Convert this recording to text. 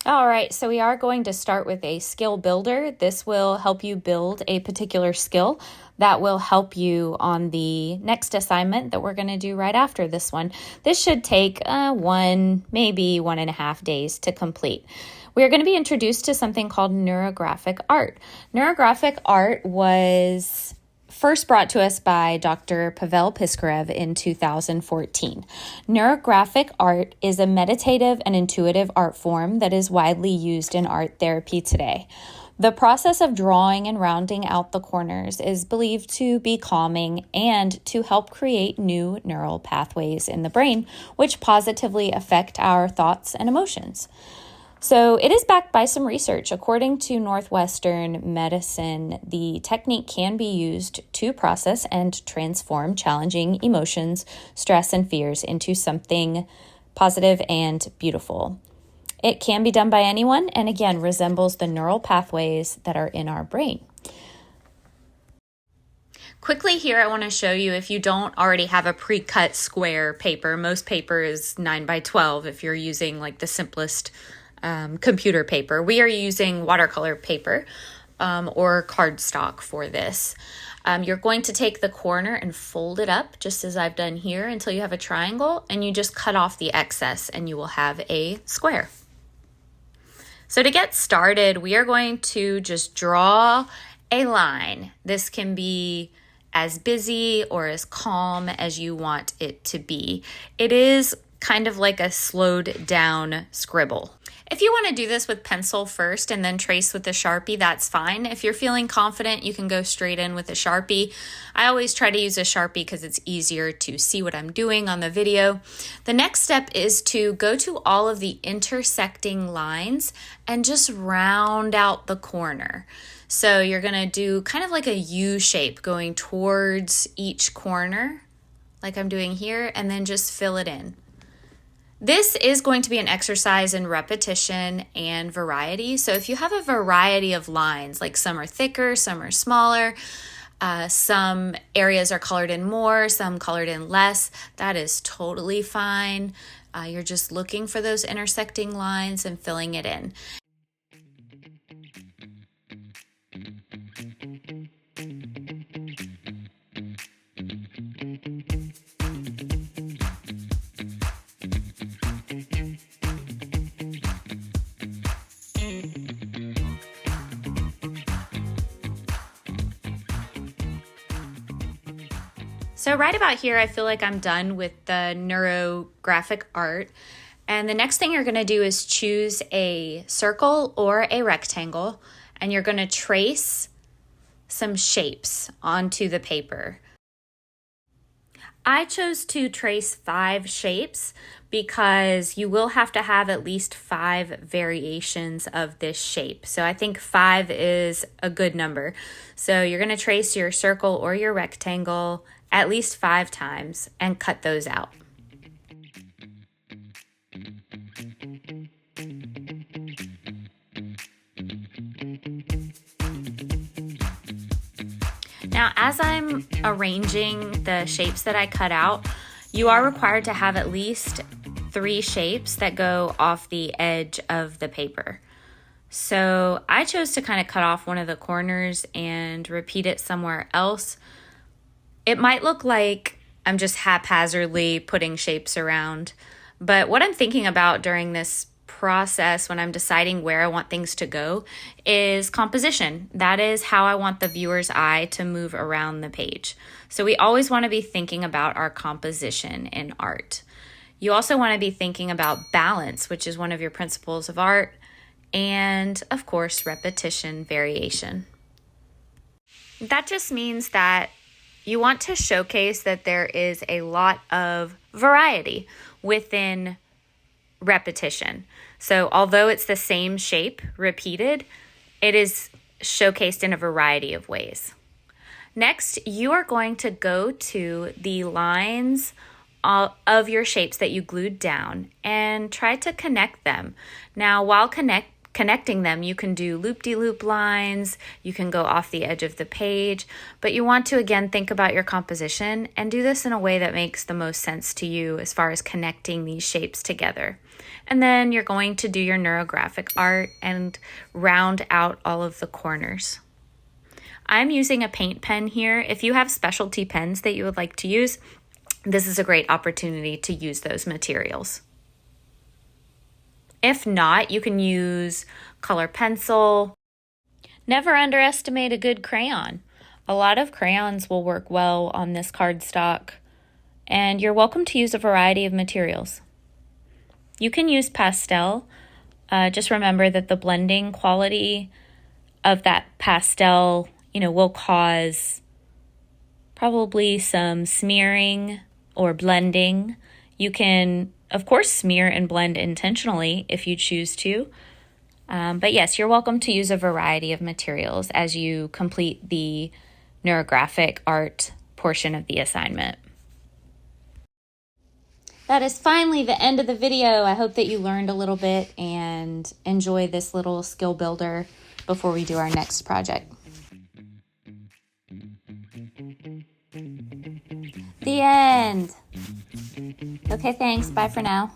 All right, so we are going to start with a skill builder. This will help you build a particular skill that will help you on the next assignment that we're going to do right after this one. This should take maybe 1.5 days to complete. We are going to be introduced to something called neurographic art. Neurographic art was first brought to us by Dr. Pavel Piskarev in 2014. Neurographic art is a meditative and intuitive art form that is widely used in art therapy today. The process of drawing and rounding out the corners is believed to be calming and to help create new neural pathways in the brain, which positively affect our thoughts and emotions. So it is backed by some research. According to Northwestern Medicine, the technique can be used to process and transform challenging emotions, stress, and fears into something positive and beautiful. It can be done by anyone, and again, resembles the neural pathways that are in our brain. Quickly here, I want to show you, if you don't already have a pre-cut square paper, most paper is 9 by 12 if you're using like the simplest computer paper. We are using watercolor paper or cardstock for this. You're going to take the corner and fold it up just as I've done here until you have a triangle, and you just cut off the excess and you will have a square. So to get started, we are going to just draw a line. This can be as busy or as calm as you want it to be. It is kind of like a slowed down scribble. If you want to do this with pencil first and then trace with a Sharpie, that's fine. If you're feeling confident, you can go straight in with a Sharpie. I always try to use a Sharpie because it's easier to see what I'm doing on the video. The next step is to go to all of the intersecting lines and just round out the corner. So you're going to do kind of like a U shape going towards each corner, like I'm doing here, and then just fill it in. This is going to be an exercise in repetition and variety. So if you have a variety of lines, like some are thicker, some are smaller, some areas are colored in more, some colored in less, that is totally fine. You're just looking for those intersecting lines and filling it in. So right about here, I feel like I'm done with the neurographic art. And the next thing you're going to do is choose a circle or a rectangle, and you're going to trace some shapes onto the paper. I chose to trace 5 shapes because you will have to have at least 5 variations of this shape. So I think 5 is a good number. So you're going to trace your circle or your rectangle at least 5 times and cut those out. Now, as I'm arranging the shapes that I cut out, you are required to have at least 3 shapes that go off the edge of the paper. So I chose to kind of cut off one of the corners and repeat it somewhere else. It might look like I'm just haphazardly putting shapes around, but what I'm thinking about during this process when I'm deciding where I want things to go is composition. That is how I want the viewer's eye to move around the page. So we always want to be thinking about our composition in art. You also want to be thinking about balance, which is one of your principles of art, and of course, repetition, variation. That just means that you want to showcase that there is a lot of variety within repetition. So although it's the same shape repeated, it is showcased in a variety of ways. Next, you are going to go to the lines of your shapes that you glued down and try to connect them. Now, while connecting them, you can do loop-de-loop lines, you can go off the edge of the page, but you want to again think about your composition and do this in a way that makes the most sense to you as far as connecting these shapes together. And then you're going to do your neurographic art and round out all of the corners. I'm using a paint pen here. If you have specialty pens that you would like to use, this is a great opportunity to use those materials. If not, you can use color pencil. Never underestimate a good crayon. A lot of crayons will work well on this cardstock, and you're welcome to use a variety of materials. You can use pastel. Just remember that the blending quality of that pastel, will cause probably some smearing or blending. You can, of course, smear and blend intentionally if you choose to. But yes, you're welcome to use a variety of materials as you complete the neurographic art portion of the assignment. That is finally the end of the video. I hope that you learned a little bit and enjoy this little skill builder before we do our next project. The end. Okay, thanks. Bye for now.